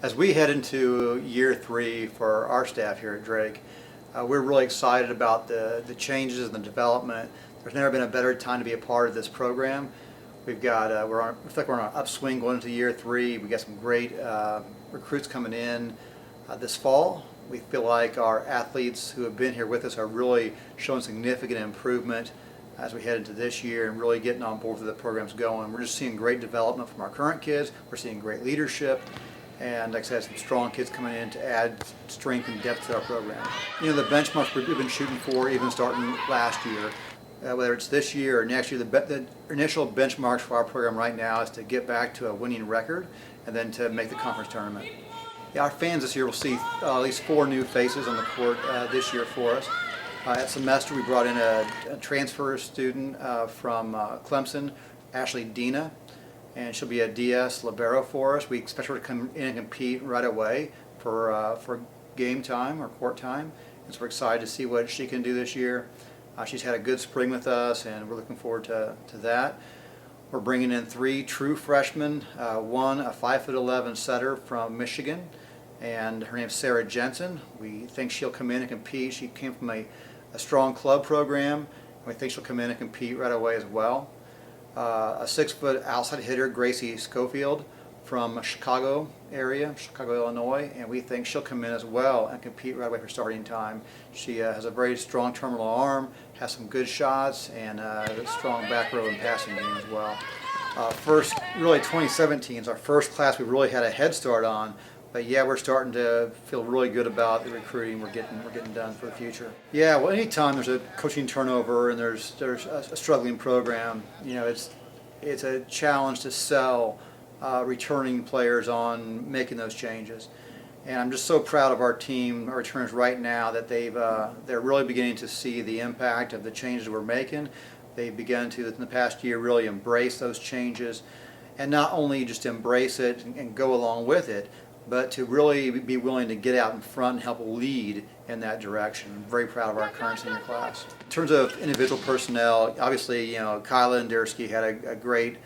As we head into year 3 for our staff here at Drake, we're really excited about the changes and the development. There's never been a better time to be a part of this program. We've got I feel like we're on an upswing going into year 3. We got some great recruits coming in this fall. We feel like our athletes who have been here with us are really showing significant improvement as we head into this year and really getting on board with the program's going. We're just seeing great development from our current kids. We're seeing great leadership. And like I said, some strong kids coming in to add strength and depth to our program. You know, the benchmarks we've been shooting for, even starting last year, whether it's this year or next year, the initial benchmarks for our program right now is to get back to a winning record and then to make the conference tournament. Yeah, our fans this year will see at least 4 new faces on the court this year for us. At semester, we brought in a transfer student from Clemson, Ashley Dina, and she'll be a DS libero for us. We expect her to come in and compete right away for game time or court time, and so we're excited to see what she can do this year. She's had a good spring with us, and we're looking forward to that. We're bringing in 3 true freshmen, one a 5'11" setter from Michigan, and her name's Sarah Jensen. We think she'll come in and compete. She came from a strong club program, and we think she'll come in and compete right away as well. A 6-foot outside hitter, Gracie Schofield, from Chicago area, Chicago, Illinois, and we think she'll come in as well and compete right away for starting time. She has a very strong terminal arm, has some good shots, and a strong back row and passing game as well. First, really 2017 is our first class we really had a head start on. But yeah, we're starting to feel really good about the recruiting we're getting done for the future. Yeah, well, anytime there's a coaching turnover and there's a struggling program, you know, it's a challenge to sell returning players on making those changes. And I'm just so proud of our team, our returners right now, that they're really beginning to see the impact of the changes we're making. They've begun to, in the past year, really embrace those changes, and not only just embrace it and go along with it, but to really be willing to get out in front and help lead in that direction. I'm very proud of our current senior class. In terms of individual personnel, obviously, you know, Kyla Ndersky had a great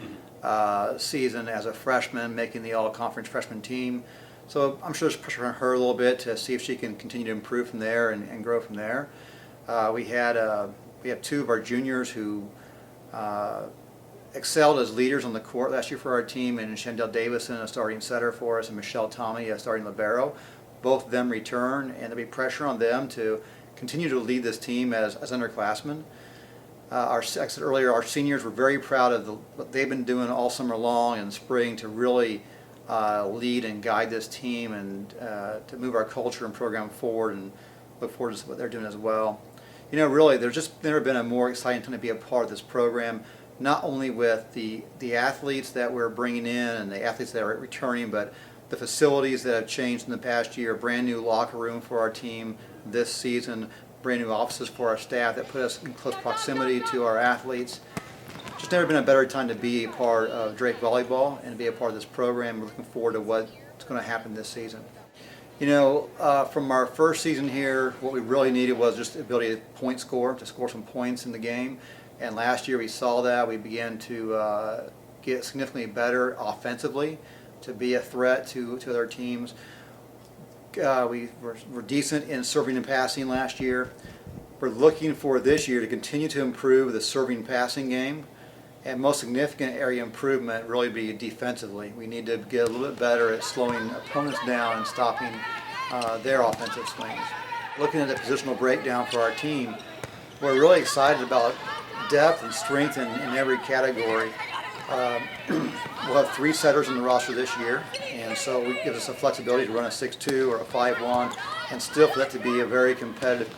season as a freshman, making the all-conference freshman team. So I'm sure there's pressure on her a little bit to see if she can continue to improve from there and grow from there. We have 2 of our juniors who excelled as leaders on the court last year for our team, and Shandell Davison, a starting setter for us, and Michelle Tommy, a starting libero. Both of them return, and there'll be pressure on them to continue to lead this team as underclassmen. Like I said earlier, our seniors were very proud of what they've been doing all summer long and spring to really lead and guide this team and to move our culture and program forward, and look forward to what they're doing as well. You know, really, there's just never been a more exciting time to be a part of this program, not only with the athletes that we're bringing in and the athletes that are returning, but the facilities that have changed in the past year. Brand new locker room for our team this season, brand new offices for our staff that put us in close proximity to our athletes. Just never been a better time to be a part of Drake Volleyball and to be a part of this program. We're looking forward to what's going to happen this season. You know, from our first season here, what we really needed was just the ability to score some points in the game. And last year we saw that. We began to get significantly better offensively, to be a threat to other teams. We were decent in serving and passing last year. We're looking for this year to continue to improve the serving and passing game, and most significant area improvement really be defensively. We need to get a little bit better at slowing opponents down and stopping their offensive swings. Looking at the positional breakdown for our team, we're really excited about depth and strength in every category. We'll have 3 setters in the roster this year, and so it gives us a flexibility to run a 6-2 or a 5-1 and still for that to be a very competitive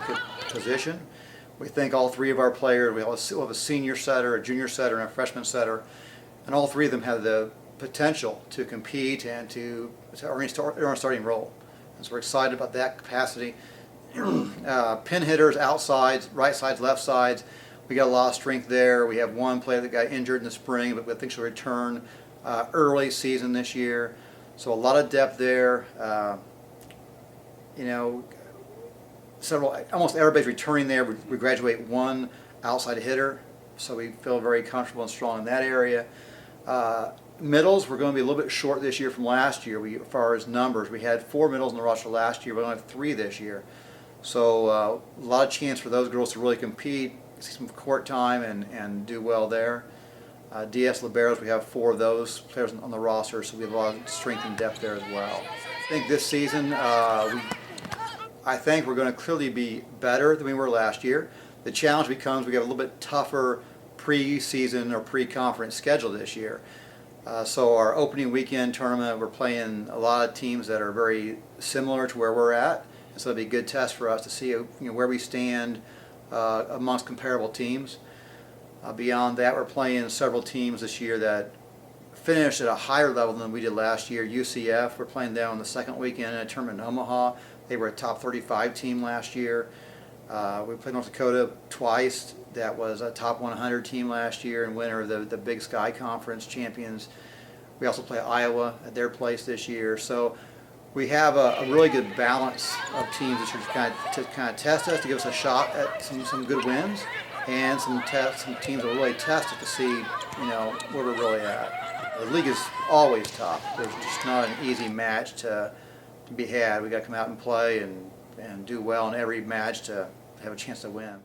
position. We think all 3 of our players, we'll have a senior setter, a junior setter, and a freshman setter, and all 3 of them have the potential to compete and to earn a starting role. And so we're excited about that capacity. Pin hitters, outsides, right sides, left sides. We got a lot of strength there. We have 1 player that got injured in the spring, but we think she'll return early season this year. So a lot of depth there. You know, almost everybody's returning there. We graduate 1 outside hitter, so we feel very comfortable and strong in that area. Middles, we're going to be a little bit short this year from last year. As far as numbers, we had 4 middles in the roster last year. We only have 3 this year. So a lot of chance for those girls to really compete, see some court time, and do well there. DS Liberos, we have 4 of those players on the roster, so we have a lot of strength and depth there as well. I think this season, I think we're going to clearly be better than we were last year. The challenge becomes we have a little bit tougher pre-season or pre-conference schedule this year. So our opening weekend tournament, we're playing a lot of teams that are very similar to where we're at. And so it'll be a good test for us to see where we stand amongst comparable teams. Beyond that, we're playing several teams this year that finished at a higher level than we did last year. UCF, we're playing them on the second weekend in a tournament in Omaha. They were a top 35 team last year. We played North Dakota twice. That was a top 100 team last year and winner of the Big Sky Conference champions. We also play Iowa at their place this year. So we have a really good balance of teams that to kind of test us, to give us a shot at some good wins, and some teams that will really test us to see where we're really at. The league is always tough. There's just not an easy match to be had. We got to come out and play and do well in every match to have a chance to win.